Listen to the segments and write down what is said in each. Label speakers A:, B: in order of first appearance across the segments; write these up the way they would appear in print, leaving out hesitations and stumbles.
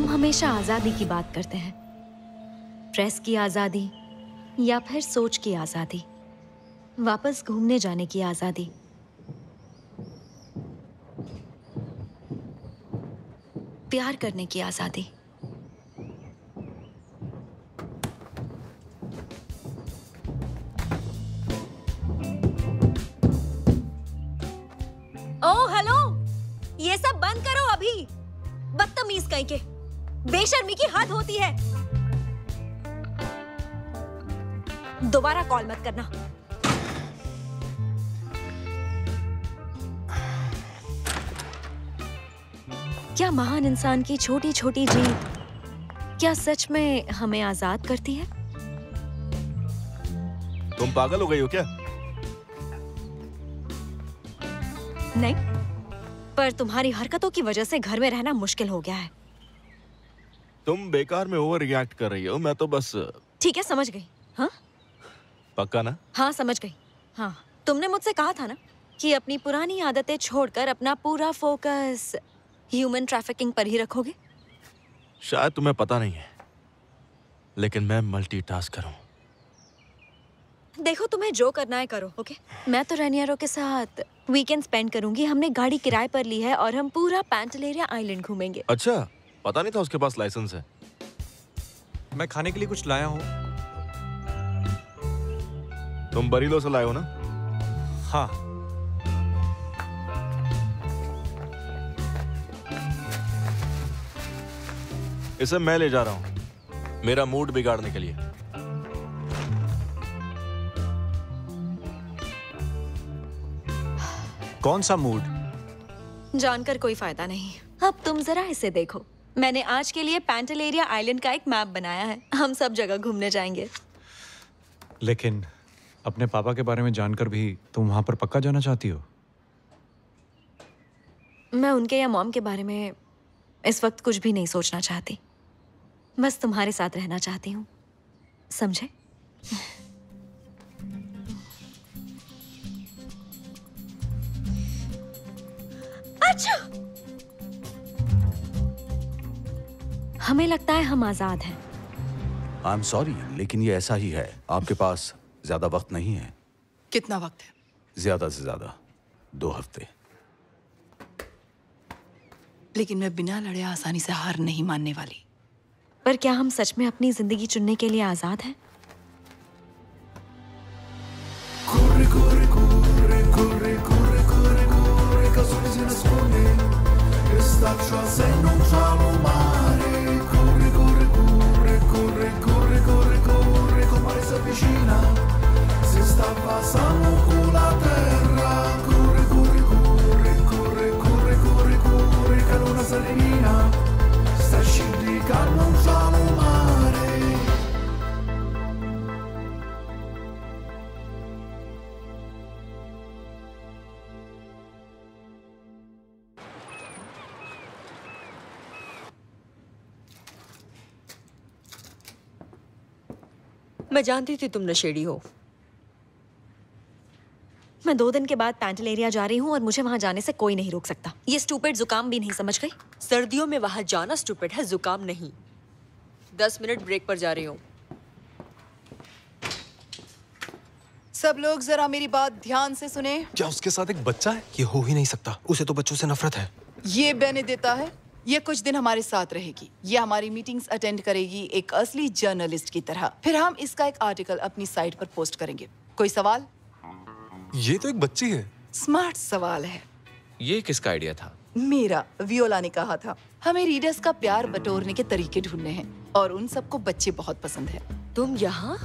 A: हम हमेशा आजादी की बात करते हैं, प्रेस की आजादी या फिर सोच की आजादी, वापस घूमने जाने की आजादी। प्यार करने की आजादी। ओह हेलो, ये सब बंद करो अभी। बदतमीज कहीं के, बेशर्मी की हद होती है। दोबारा कॉल मत करना। क्या महान इंसान की छोटी छोटी जीत क्या सच में हमें आजाद करती है?
B: तुम पागल हो गई हो क्या?
A: नहीं, पर तुम्हारी हरकतों की वजह से घर में रहना मुश्किल हो गया है।
B: तुम बेकार में ओवर रिएक्ट कर रही हो। मैं तो बस।
A: ठीक है, समझ गई। हाँ
B: पक्का ना?
A: हाँ समझ गई। हाँ, तुमने मुझसे कहा था ना कि अपनी पुरानी आदतें छोड़कर अपना पूरा फोकस ह्यूमन ट्रैफिकिंग पर ही रखोगे।
B: शायद तुम्हें पता नहीं है, लेकिन मैं मल्टीटास्कर हूँ।
A: देखो, तुम्हें जो करना है करो, ओके? मैं तो रेनियरो के साथ वीकेंड स्पेंड करूंगी। हमने गाड़ी किराए पर ली है और हम पूरा पैंटेलेरिया आइलैंड घूमेंगे।
B: अच्छा, पता नहीं था उसके पास लाइसेंस है।
C: मैं खाने के लिए कुछ लाया हूँ।
B: तुम बरीलो से लाए हो ना?
C: हाँ।
B: इसे मैं ले जा रहा हूँ, मेरा मूड बिगाड़ने के लिए।
C: कौन सा मूड?
A: जानकर कोई फायदा नहीं। अब तुम जरा इसे देखो। मैंने आज के लिए पैंटेलेरिया आइलैंड का एक मैप बनाया है। हम सब जगह घूमने जाएंगे।
C: लेकिन अपने पापा के बारे में जानकर भी तुम वहां पर पक्का जाना चाहती हो?
A: मैं उनके या मॉम के बारे में इस वक्त कुछ भी नहीं सोचना चाहती। बस तुम्हारे साथ रहना चाहती हूँ, समझे? अच्छा, हमें लगता है हम आजाद हैं।
D: आई एम सॉरी, लेकिन ये ऐसा ही है। आपके पास ज्यादा वक्त नहीं है।
E: कितना वक्त है?
D: ज्यादा से ज्यादा 2 हफ्ते।
E: लेकिन मैं बिना लड़े आसानी से हार नहीं मानने वाली।
A: पर क्या हम सच में अपनी जिंदगी चुनने के लिए आजाद हैं?
F: मैं जानती थी तुम नशेड़ी हो।
A: मैं 2 दिन के बाद पैंटेलेरिया जा रही हूँ और मुझे वहां जाने से कोई नहीं रोक सकता। ये स्टूपिड जुकाम भी नहीं, समझ गई?
F: सर्दियों में वहां जाना स्टूपिड है, जुकाम नहीं। 10 मिनट ब्रेक पर जा रही हूँ।
E: सब लोग जरा मेरी बात ध्यान से सुने।
G: क्या उसके साथ एक बच्चा है? ये हो ही नहीं सकता। उसे तो बच्चों से नफरत है।
E: ये बेने देता है। ये कुछ दिन हमारे साथ रहेगी। ये हमारी मीटिंग्स अटेंड करेगी एक असली जर्नलिस्ट की तरह। फिर हम इसका एक आर्टिकल अपनी साइट पर पोस्ट करेंगे। कोई सवाल?
G: ये तो एक बच्ची है।
E: स्मार्ट सवाल है।
H: ये किसका आइडिया था?
E: मेरा। वियोला ने कहा था हमें रीडर्स का प्यार बटोरने के तरीके ढूंढने हैं और उन सबको बच्चे बहुत पसंद है।
F: तुम यहाँ?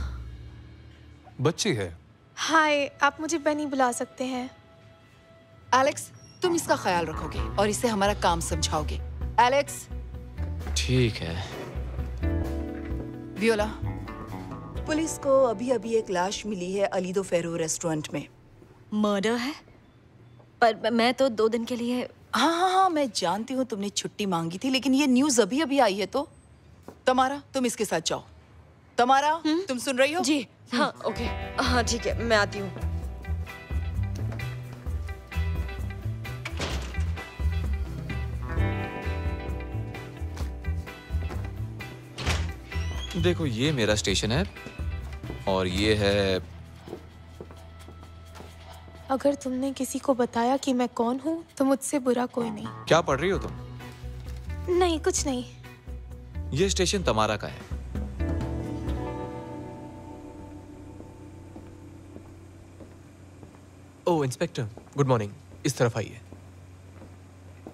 G: बच्ची है।
I: हाय, आप मुझे बेनी बुला सकते हैं।
E: एलेक्स, तुम इसका ख्याल रखोगे और इसे हमारा काम समझाओगे। एलेक्स।
H: ठीक है।
E: वियोला, पुलिस को अभी एक लाश मिली है अलीदो फेरो रेस्टोरेंट में।
A: मर्डर है? पर मैं तो 2 दिन के लिए।
E: हाँ, मैं जानती हूँ तुमने छुट्टी मांगी थी, लेकिन ये न्यूज़ अभी आई है। तो तमारा, तुम इसके साथ जाओ। तमारा, तुम सुन रही हो?
F: जी हाँ, ओके। हाँ ठीक है, मैं आती हूँ।
H: देखो, ये मेरा स्टेशन है और ये है।
I: अगर तुमने किसी को बताया कि मैं कौन हूँ तो मुझसे बुरा कोई नहीं।
H: क्या पढ़ रही हो तुम?
I: नहीं, कुछ नहीं।
H: ये स्टेशन तमारा का है।
G: ओह इंस्पेक्टर, गुड मॉर्निंग। इस तरफ आइए।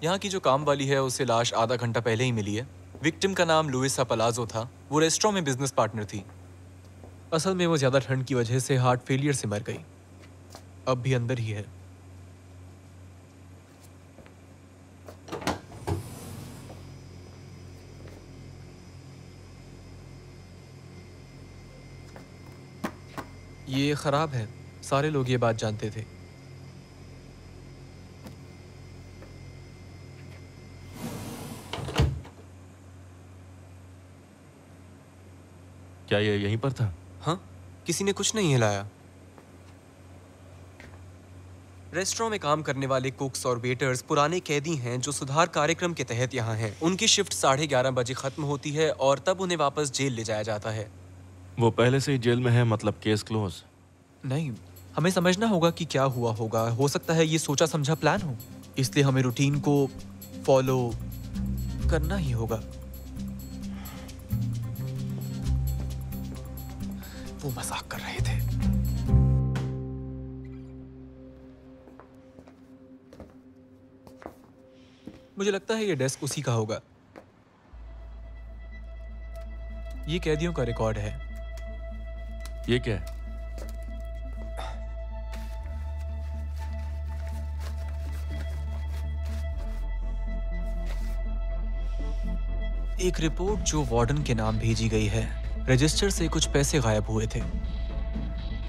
G: यहाँ की जो काम वाली है उसे लाश आधा घंटा पहले ही मिली है। विक्टिम का नाम लुइसा पलाजो था। वो रेस्टोरेंट में बिजनेस पार्टनर थी। असल में वो ज्यादा ठंड की वजह से हार्ट फेलियर से मर गई। अब भी अंदर ही है। ये खराब है। सारे लोग ये बात जानते थे।
B: क्या ये यहीं पर था?
G: हाँ, किसी ने कुछ नहीं हिलाया। रेस्टोरेंट में काम करने वाले कुक्स और वेटर्स पुराने कैदी हैं जो सुधार कार्यक्रम के तहत यहाँ हैं। उनकी शिफ्ट 11:30 बजे खत्म होती है और तब उन्हें वापस जेल ले जाया जाता है।
B: वो पहले से ही जेल में है, मतलब केस क्लोज।
G: नहीं, हमें समझना होगा कि क्या हुआ होगा। हो सकता है ये सोचा समझा प्लान हो, इसलिए हमें रूटीन को फॉलो करना ही होगा। वो मजाक कर रहे थे। मुझे लगता है ये डेस्क उसी का होगा। ये कैदियों का रिकॉर्ड है।
B: ये क्या है?
G: एक रिपोर्ट जो वार्डन के नाम भेजी गई है। रजिस्टर से कुछ पैसे गायब हुए थे।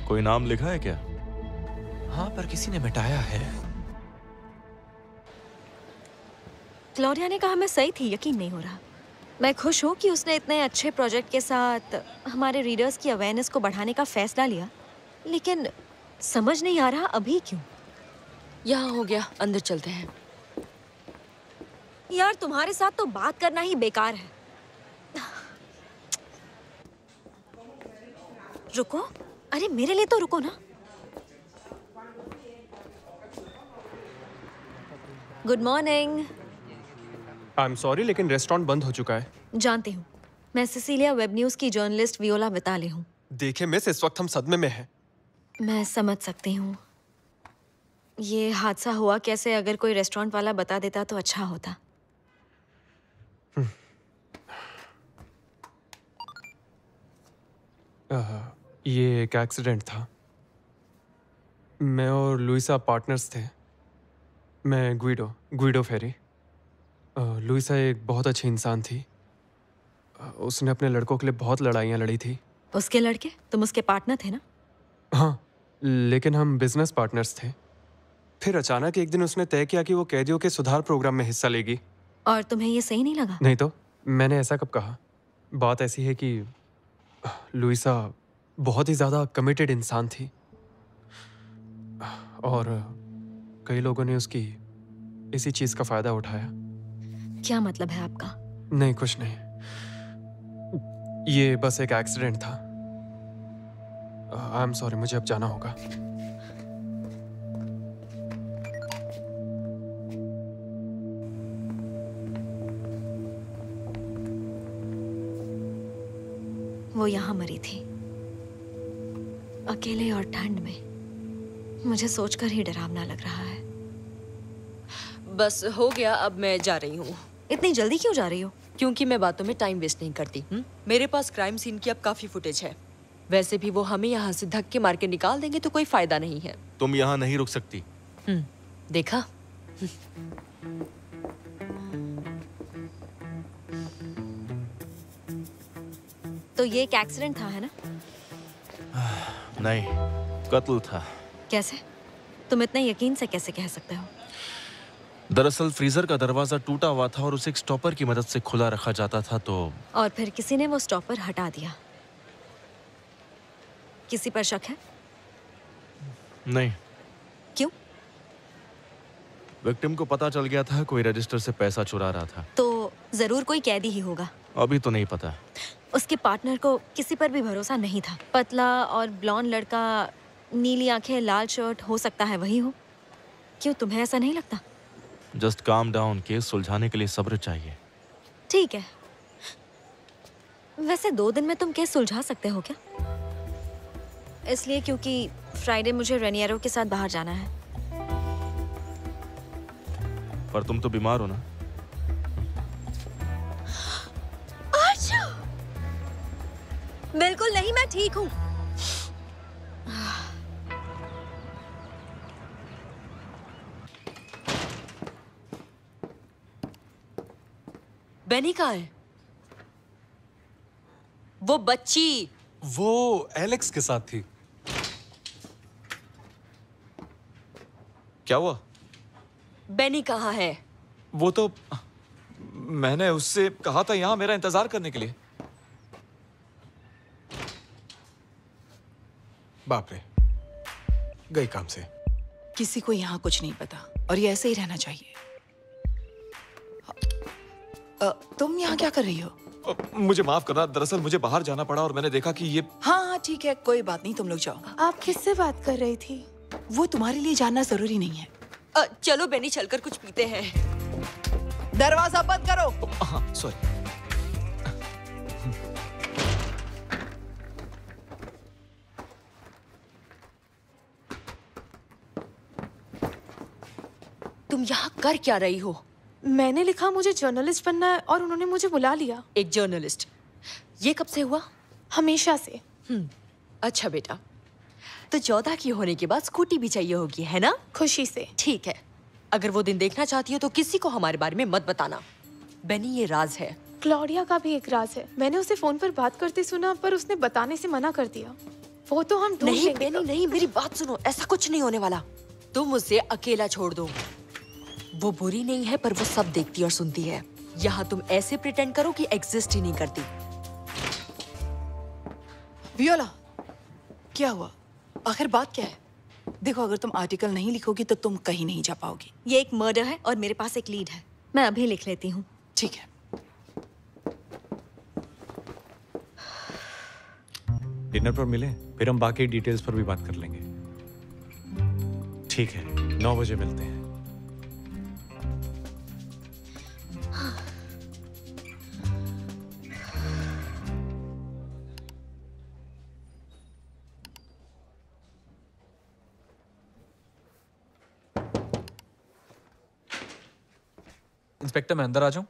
B: कोई नाम लिखा है क्या?
G: हाँ, पर किसी ने मिटाया है।
A: क्लोरिया ने कहा मैं सही थी, यकीन नहीं हो रहा। मैं खुश हूँ कि उसने इतने अच्छे प्रोजेक्ट के साथ हमारे रीडर्स की अवेयरनेस को बढ़ाने का फैसला लिया, लेकिन समझ नहीं आ रहा अभी क्यों।
F: यहाँ हो गया, अंदर चलते हैं।
A: यार तुम्हारे साथ तो बात करना ही बेकार है। रुको, अरे मेरे लिए तो रुको ना। Good morning.
J: I am sorry, लेकिन रेस्टोरेंट बंद हो चुका है।
A: जानती हूँ, मैं सिसिलिया वेब न्यूज की जर्नलिस्ट वियोला विताले हूँ।
J: देखिए मिस, इस वक्त हम सदमे में हैं।
A: मैं समझ सकती हूँ। ये हादसा हुआ कैसे, अगर कोई रेस्टोरेंट वाला बता देता तो अच्छा होता।
J: ये एक एक्सीडेंट था। मैं और लुइसा पार्टनर्स थे। मैं ग्विडो फेरी। लुइसा एक बहुत अच्छी इंसान थी। उसने अपने लड़कों के लिए बहुत लड़ाइयाँ लड़ी थी।
A: उसके लड़के? तुम उसके पार्टनर थे ना?
J: हाँ, लेकिन हम बिजनेस पार्टनर्स थे। फिर अचानक एक दिन उसने तय किया कि वो कैदियों के सुधार प्रोग्राम में हिस्सा लेगी।
A: और तुम्हें ये सही नहीं लगा?
J: नहीं तो, मैंने ऐसा कब कहा। बात ऐसी है कि लुइसा बहुत ही ज़्यादा कमिटेड इंसान थी और कई लोगों ने उसकी इसी चीज़ का फ़ायदा उठाया।
A: क्या मतलब है आपका?
J: नहीं, कुछ नहीं। ये बस एक एक्सीडेंट था। आई एम सॉरी, मुझे अब जाना होगा।
A: वो यहाँ मरी थी, अकेले और ठंड में। मुझे सोचकर ही डरावना लग रहा है।
F: बस हो गया, अब मैं जा रही हूँ।
A: इतनी जल्दी क्यों जा रही हो?
F: क्योंकि मैं बातों में टाइम वेस्ट नहीं करती। मेरे पास क्राइम सीन की अब काफी फुटेज है। वैसे भी वो हमें यहाँ से धक्के मार के निकाल देंगे तो कोई फायदा नहीं है।
B: तुम यहाँ नहीं रुक सकती।
F: देखा?
A: तो ये एक एक्सीडेंट था, है ना?
B: नहीं, कत्ल था।
A: कैसे? तुम इतने यकीन से कैसे कह सकते हो?
B: दरअसल फ्रीजर का दरवाजा टूटा हुआ था और उसे एक स्टॉपर की मदद से खुला रखा जाता था, तो
A: और फिर किसी ने वो स्टॉपर हटा दिया। किसी पर शक है?
B: नहीं।
A: क्यों?
B: विक्टिम को पता चल गया था कोई रजिस्टर से पैसा चुरा रहा था।
A: तो जरूर कोई कैदी ही होगा।
B: अभी तो नहीं पता।
A: उसके पार्टनर को किसी पर भी भरोसा नहीं था। पतला और ब्लॉन्ड लड़का, नीली आंखें, लाल शर्ट, हो सकता है वही हो। क्यों, तुम्हें ऐसा नहीं लगता?
B: जस्ट काम डाउन, केस सुलझाने के लिए सब्र चाहिए।
A: ठीक है। वैसे 2 दिन में तुम केस सुलझा सकते हो क्या? इसलिए क्योंकि फ्राइडे मुझे रेनियरो के साथ बाहर जाना है।
B: पर तुम तो बीमार हो ना?
A: बिल्कुल नहीं, मैं ठीक हूँ।
F: बेनी कहाँ है? वो बच्ची।
K: वो एलेक्स के साथ थी।
H: क्या हुआ?
F: बेनी कहाँ है?
H: वो तो मैंने उससे कहा था यहाँ मेरा इंतजार करने के लिए।
K: बाप रे, गई काम से।
E: किसी को यहाँ कुछ नहीं पता और ये ऐसे ही रहना चाहिए। तुम यहाँ क्या कर रही हो?
H: मुझे माफ करना, दरअसल मुझे बाहर जाना पड़ा और मैंने देखा कि ये।
E: हाँ ठीक है, कोई बात नहीं, तुम लोग जाओ।
I: आप किससे बात कर रही थी?
E: वो तुम्हारे लिए जानना जरूरी नहीं है।
F: चलो बेनी, चलकर कुछ पीते हैं।
E: दरवाजा बंद करो।
H: हाँ सॉरी।
F: तुम यहाँ कर क्या रही हो?
I: मैंने लिखा मुझे जर्नलिस्ट बनना है और उन्होंने मुझे बुला लिया।
F: एक जर्नलिस्ट? ये कब से हुआ?
I: हमेशा से।
F: अच्छा बेटा, तो 14 की होने के बाद स्कूटी भी चाहिए होगी, है ना?
I: खुशी से।
F: ठीक है, अगर वो दिन देखना चाहती हो तो किसी को हमारे बारे में मत बताना। बेनी, ये राज है।
I: क्लॉडिया का भी एक राज है। मैंने उसे फोन पर बात करते सुना, पर उसने बताने से मना कर दिया। वो तो हम ढूंढ
F: नहीं
I: लेंगे।
F: बेनी नहीं, मेरी बात सुनो, ऐसा कुछ नहीं होने वाला। तुम उसे अकेला छोड़ दो। वो बुरी नहीं है, पर वो सब देखती और सुनती है। यहाँ तुम ऐसे प्रिटेंड करो कि एग्जिस्ट ही नहीं करती।
E: वियोला, क्या हुआ? आखिर बात क्या है? देखो, अगर तुम आर्टिकल नहीं लिखोगी तो तुम कहीं नहीं जा पाओगी।
A: ये एक मर्डर है और मेरे पास एक लीड है। मैं अभी लिख लेती हूँ।
E: ठीक है।
C: डिनर पर मिलें, फिर हम बाकी डिटेल्स पर भी बात कर लेंगे। ठीक है, 9 बजे मिलते हैं।
G: इंस्पेक्टर, मैं अंदर आ जाऊं?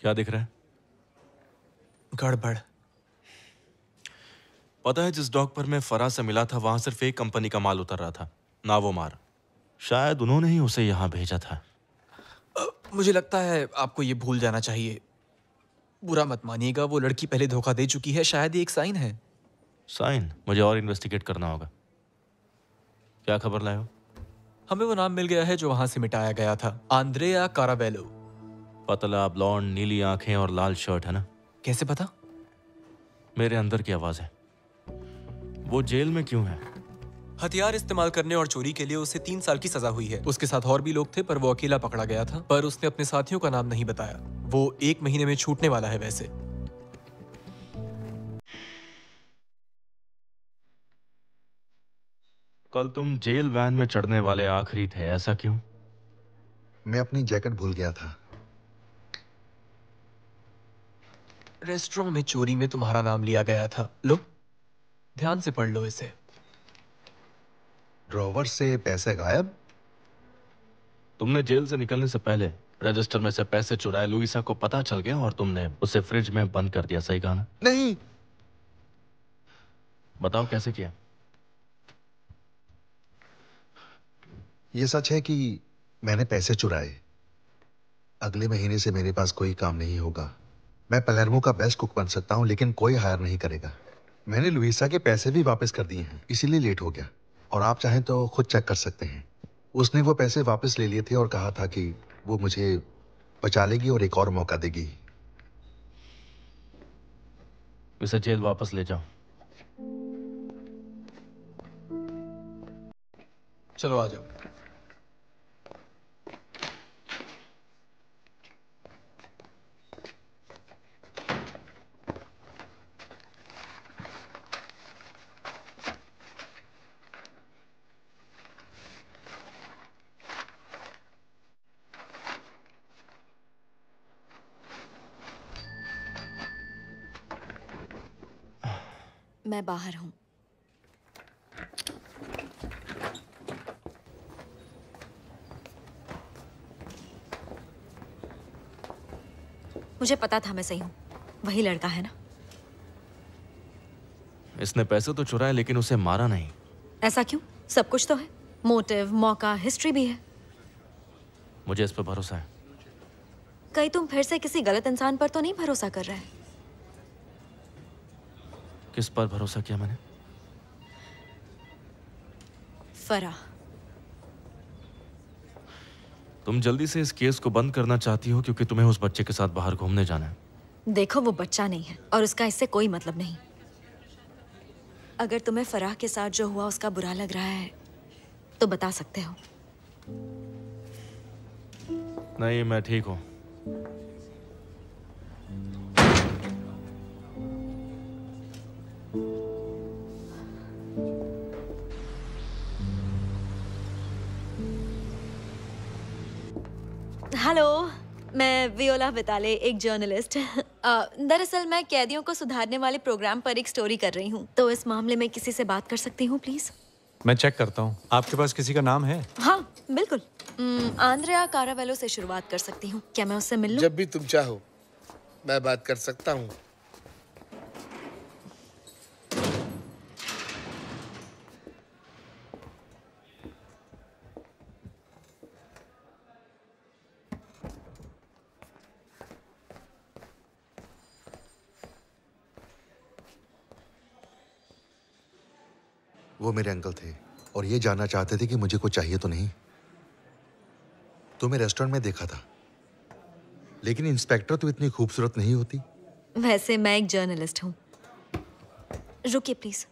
B: क्या दिख रहा है?
G: गड़बड़।
B: पता है, जिस डॉक पर मैं फराज से मिला था वहां सिर्फ एक कंपनी का माल उतर रहा था, नावोमार। शायद उन्होंने ही उसे यहाँ भेजा था।
G: मुझे लगता है आपको ये भूल जाना चाहिए। बुरा मत मानिएगा, वो लड़की पहले धोखा दे चुकी है। शायद ये एक साइन है।
B: साइन? मुझे और इन्वेस्टिगेट करना होगा। क्या खबर लाए हो?
G: हमें वो नाम मिल गया है जो वहां से मिटाया गया था, आंद्रेया काराबेलो।
B: पतला, ब्लॉन्ड, नीली आंखें और लाल शर्ट, है ना?
G: कैसे पता?
B: मेरे अंदर की आवाज है। वो जेल में क्यों है?
G: हथियार इस्तेमाल करने और चोरी के लिए उसे 3 साल की सजा हुई है। उसके साथ और भी लोग थे, पर वो अकेला पकड़ा गया था। पर उसने अपने साथियों का नाम नहीं बताया। वो 1 महीने में छूटने वाला है। वैसे
B: कल तुम जेल वैन में चढ़ने वाले आखिरी थे, ऐसा क्यों?
L: मैं अपनी जैकेट भूल गया था।
G: रेस्टोरेंट में चोरी में तुम्हारा नाम लिया गया था। लो, ध्यान से पढ़ लो इसे।
L: ड्रॉवर से पैसे गायब?
B: तुमने जेल से निकलने से पहले रजिस्टर में से पैसे चुराए, लुइसा को पता चल गया और तुमने उसे फ्रिज में बंद कर दिया, सही कहा ना?
L: नहीं।
B: बताओ कैसे किया?
L: ये सच है कि मैंने पैसे चुराए। अगले महीने से मेरे पास कोई काम नहीं होगा। मैं पलेर्मो का बेस्ट कुक बन सकता हूं, लेकिन कोई हायर नहीं करेगा। मैंने लुइसा के पैसे भी वापस कर दिए हैं, इसीलिए लेट हो गया। और आप चाहें तो खुद चेक कर सकते हैं। उसने वो पैसे वापस ले लिए थे और कहा था कि वो मुझे बचा लेगी और एक और मौका देगी।
B: इसे जेल वापस ले जाओ।
G: चलो आ जाओ।
A: मैं बाहर हूँ। मुझे पता था मैं सही हूँ। वही लड़का है ना?
B: इसने पैसे तो चुराए लेकिन उसे मारा नहीं।
A: ऐसा क्यों? सब कुछ तो है, मोटिव, मौका, हिस्ट्री भी है।
B: मुझे इस पर भरोसा है।
A: कहीं तुम फिर से किसी गलत इंसान पर तो नहीं भरोसा कर रहे?
B: किस पर भरोसा किया मैंने?
A: फराह।
B: तुम जल्दी से इस केस को बंद करना चाहती हो क्योंकि तुम्हें उस बच्चे के साथ बाहर घूमने जाना है।
A: देखो, वो बच्चा नहीं है और उसका इससे कोई मतलब नहीं। अगर तुम्हें फराह के साथ जो हुआ उसका बुरा लग रहा है तो बता सकते हो।
B: नहीं, मैं ठीक हूं।
A: हेलो, मैं वियोला बेताले, एक जर्नलिस्ट। दरअसल मैं कैदियों को सुधारने वाले प्रोग्राम पर एक स्टोरी कर रही हूँ, तो इस मामले में किसी से बात कर सकती हूँ प्लीज?
C: मैं चेक करता हूँ। आपके पास किसी का नाम है?
A: हाँ बिल्कुल। आंद्रेया कारावेलो से शुरुआत कर सकती हूँ। क्या मैं उससे मिल लूं?
M: जब भी तुम चाहो मैं बात कर सकता हूँ।
L: वो मेरे अंकल थे और ये जानना चाहते थे कि मुझे कुछ चाहिए तो नहीं। तुम्हें रेस्टोरेंट में देखा था, लेकिन इंस्पेक्टर तो इतनी खूबसूरत नहीं होती।
A: वैसे मैं एक जर्नलिस्ट हूँ। रुकिए प्लीज,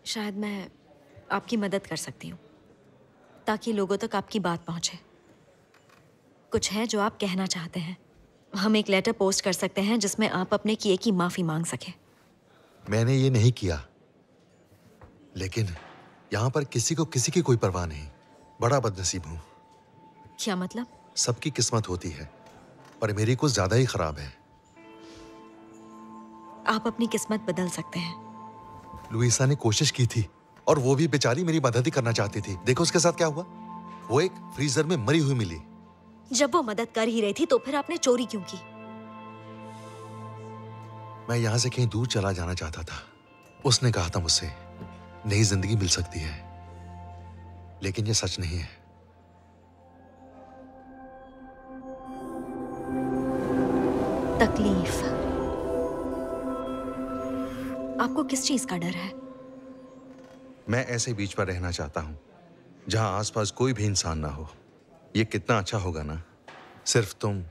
A: शायद मैं आपकी मदद कर सकती हूँ ताकि लोगों तक आपकी बात पहुंचे। कुछ है जो आप कहना चाहते हैं। हम एक लेटर पोस्ट कर सकते हैं जिसमें आप अपने किए की माफी मांग सके।
L: मैंने ये नहीं किया, लेकिन यहाँ पर किसी को किसी की कोई परवाह नहीं। बड़ा बदनसीब हूँ।
A: क्या मतलब?
L: सबकी किस्मत होती है, पर मेरी कुछ ज्यादा ही खराब है।
A: आप अपनी किस्मत बदल सकते हैं।
L: लुइसा ने कोशिश की थी और वो भी बेचारी मेरी मदद ही करना चाहती थी। देखो उसके साथ क्या हुआ। वो एक फ्रीजर में मरी हुई मिली।
A: जब वो मदद कर ही रही थी तो फिर आपने चोरी क्यों की?
L: मैं यहाँ से कहीं दूर चला जाना चाहता था। उसने कहा था मुझसे नई जिंदगी मिल सकती है, लेकिन ये सच नहीं है।
A: तकलीफ। आपको किस चीज का डर है?
L: मैं ऐसे बीच पर रहना चाहता हूँ जहाँ आसपास कोई भी इंसान ना हो। ये कितना अच्छा होगा ना, सिर्फ तुम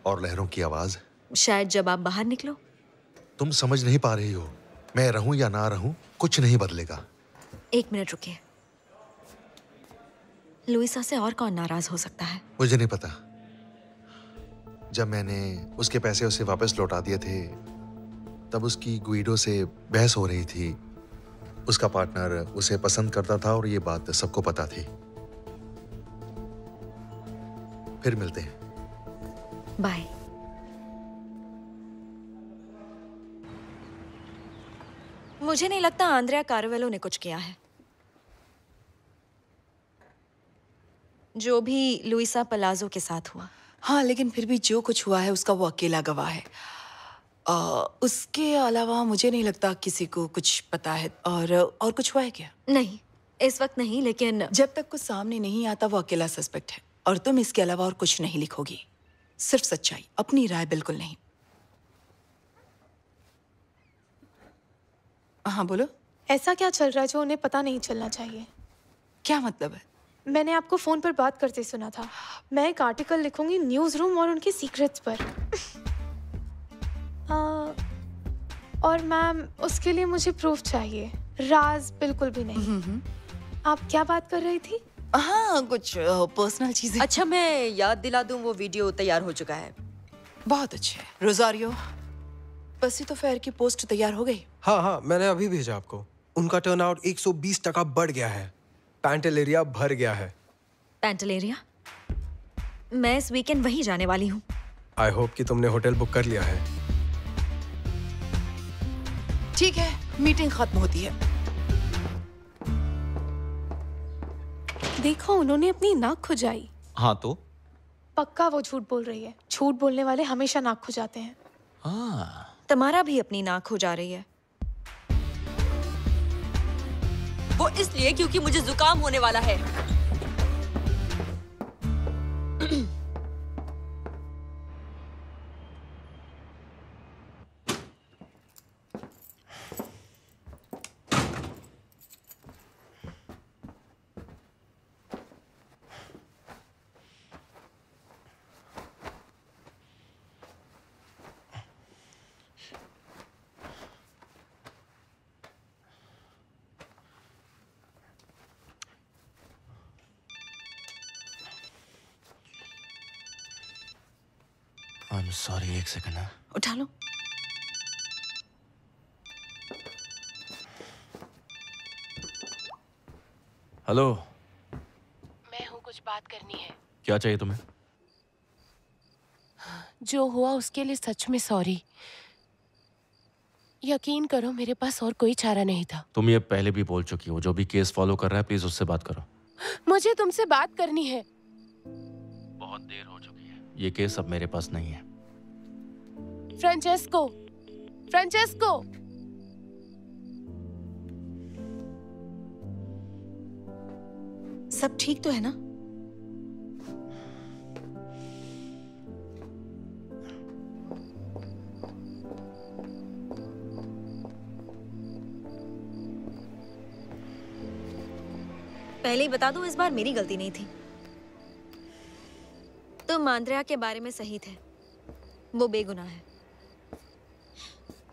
L: और लहरों की आवाज।
A: शायद जब आप बाहर निकलो।
L: तुम समझ नहीं पा रही हो, मैं रहूं या ना रहूं कुछ नहीं बदलेगा।
A: एक मिनट रुकिए। लुइसा से और कौन नाराज हो सकता है?
L: मुझे नहीं पता। जब मैंने उसके पैसे उसे वापस लौटा दिए थे तब उसकी गुइडो से बहस हो रही थी। उसका पार्टनर उसे पसंद करता था और ये बात सबको पता थी। फिर मिलते हैं।
A: बाय। मुझे नहीं लगता आंद्रेया कारावेलो ने कुछ किया है। जो भी लुइसा पलाजो के साथ हुआ।
E: हाँ, लेकिन फिर भी जो कुछ हुआ है उसका वो अकेला गवाह है। उसके अलावा मुझे नहीं लगता किसी को कुछ पता है। और कुछ हुआ है क्या?
A: नहीं, इस वक्त नहीं, लेकिन
E: जब तक कुछ सामने नहीं आता वो अकेला सस्पेक्ट है। और तुम इसके अलावा और कुछ नहीं लिखोगी, सिर्फ सच्चाई, अपनी राय बिल्कुल नहीं। हाँ बोलो।
I: ऐसा क्या चल रहा है जो उन्हें पता नहीं चलना चाहिए?
E: क्या मतलब है?
I: मैंने आपको फोन पर बात करते सुना था। मैं एक आर्टिकल लिखूंगी न्यूज़ रूम और उनके सीक्रेट्स पर। और मैम, उसके लिए मुझे प्रूफ चाहिए, राज बिल्कुल भी नहीं। आप क्या बात कर रही थी?
E: हाँ, कुछ पर्सनल चीजें।
F: अच्छा, मैं याद दिला दूं, वो वीडियो तैयार हो चुका है।
E: बहुत अच्छे। रोजारियो, पसीतो फेयर की पोस्ट तैयार हो गई?
K: हाँ, मैंने अभी भेजा आपको। उनका टर्नआउट 120% बढ़ गया है। पैंटेलेरिया भर गया है।
A: पैंटेलेरिया? मैं इस वीकेंड वहीं जाने वाली हूँ।
K: आई होप कि तुमने होटल बुक कर लिया है।
E: ठीक है, मीटिंग खत्म होती है।
I: देखो उन्होंने अपनी नाक खुजाई।
H: हाँ तो
I: पक्का वो झूठ बोल रही है। झूठ बोलने वाले हमेशा नाक खुजाते हैं।
A: तुम्हारा भी अपनी नाक हो जा रही है।
F: वो इसलिए क्योंकि मुझे जुकाम होने वाला है।
B: I'm sorry, एक सेकंड है।
A: उठा लो।
B: हेलो।
N: मैं हूँ, कुछ बात करनी है।
B: क्या चाहिए तुम्हें?
N: जो हुआ उसके लिए सच में सॉरी। यकीन करो मेरे पास और कोई चारा नहीं था।
B: तुम ये पहले भी बोल चुकी हो। जो भी केस फॉलो कर रहा है प्लीज उससे बात करो।
N: मुझे तुमसे बात करनी है।
B: बहुत देर हो चुकी है। ये केस अब मेरे पास नहीं है।
N: Francesco, Francesco.
A: सब ठीक तो है ना? पहले ही बता दूं, इस बार मेरी गलती नहीं थी। तुम आंद्रिया के बारे में सही थे। वो बेगुनाह है।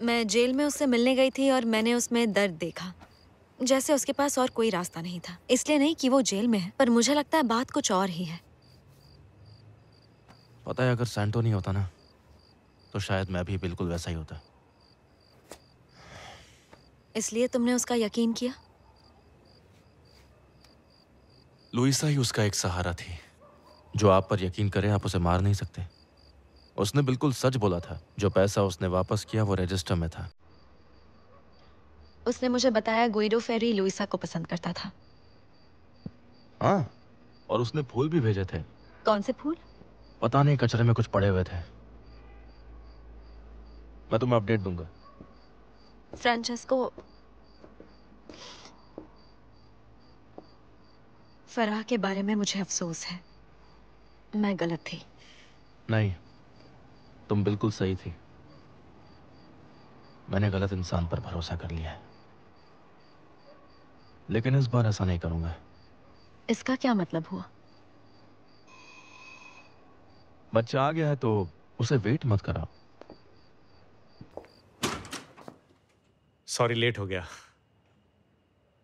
A: मैं जेल में उससे मिलने गई थी और मैंने उसमें दर्द देखा, जैसे उसके पास और कोई रास्ता नहीं था। इसलिए नहीं कि वो जेल में है, पर मुझे लगता है बात कुछ और ही है।
B: पता है, अगर सैंटो नहीं होता ना तो शायद मैं भी बिल्कुल वैसा ही होता।
A: इसलिए तुमने उसका यकीन किया?
B: लुइसा ही उसका एक सहारा थी। जो आप पर यकीन करे, आप उसे मार नहीं सकते। उसने बिल्कुल सच बोला था। जो पैसा उसने वापस किया वो रजिस्टर में था।
A: उसने मुझे बताया गुइडो फेरी लुइसा को पसंद करता था।
B: हाँ, और उसने फूल भी भेजे थे।
A: कौन से फूल?
B: पता नहीं, कचरे में कुछ पड़े हुए थे। मैं तुम्हें अपडेट दूंगा।
A: फ्रांचेस्को, फराह के बारे में मुझे अफसोस है। मैं गलत थी।
B: नहीं, तुम बिल्कुल सही थी। मैंने गलत इंसान पर भरोसा कर लिया है, लेकिन इस बार ऐसा नहीं करूंगा।
A: इसका क्या मतलब हुआ?
B: बच्चा आ गया है तो उसे वेट मत कराओ।
C: सॉरी, लेट हो गया।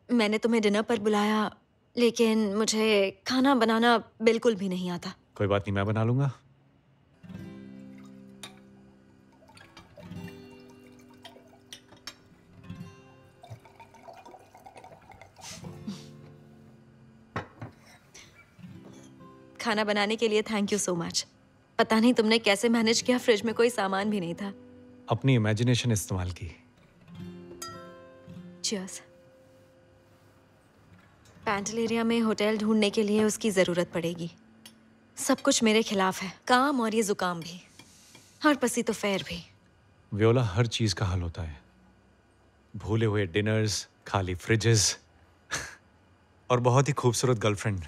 A: मैंने तुम्हें डिनर पर बुलाया, लेकिन मुझे खाना बनाना बिल्कुल भी नहीं आता।
C: कोई बात नहीं, मैं बना लूंगा।
A: खाना बनाने के लिए थैंक यू सो मच। पता नहीं तुमने कैसे मैनेज किया, फ्रिज में कोई सामान भी नहीं था।
C: अपनी इमेजिनेशन इस्तेमाल की।
A: चीयर्स। पैंटेलेरिया में होटल ढूंढने के लिए उसकी जरूरत पड़ेगी। सब कुछ मेरे खिलाफ है, काम और ये जुकाम भी, और पसी तो फेर भी।
C: व्योला, हर चीज का हल होता है। भूले हुए डिनर्स, खाली फ्रिजेस और बहुत ही खूबसूरत गर्लफ्रेंड।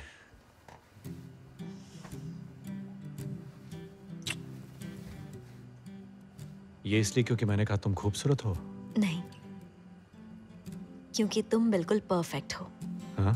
C: ये इसलिए क्योंकि मैंने कहा तुम खूबसूरत हो?
A: नहीं, क्योंकि तुम बिल्कुल परफेक्ट हो।
C: हाँ?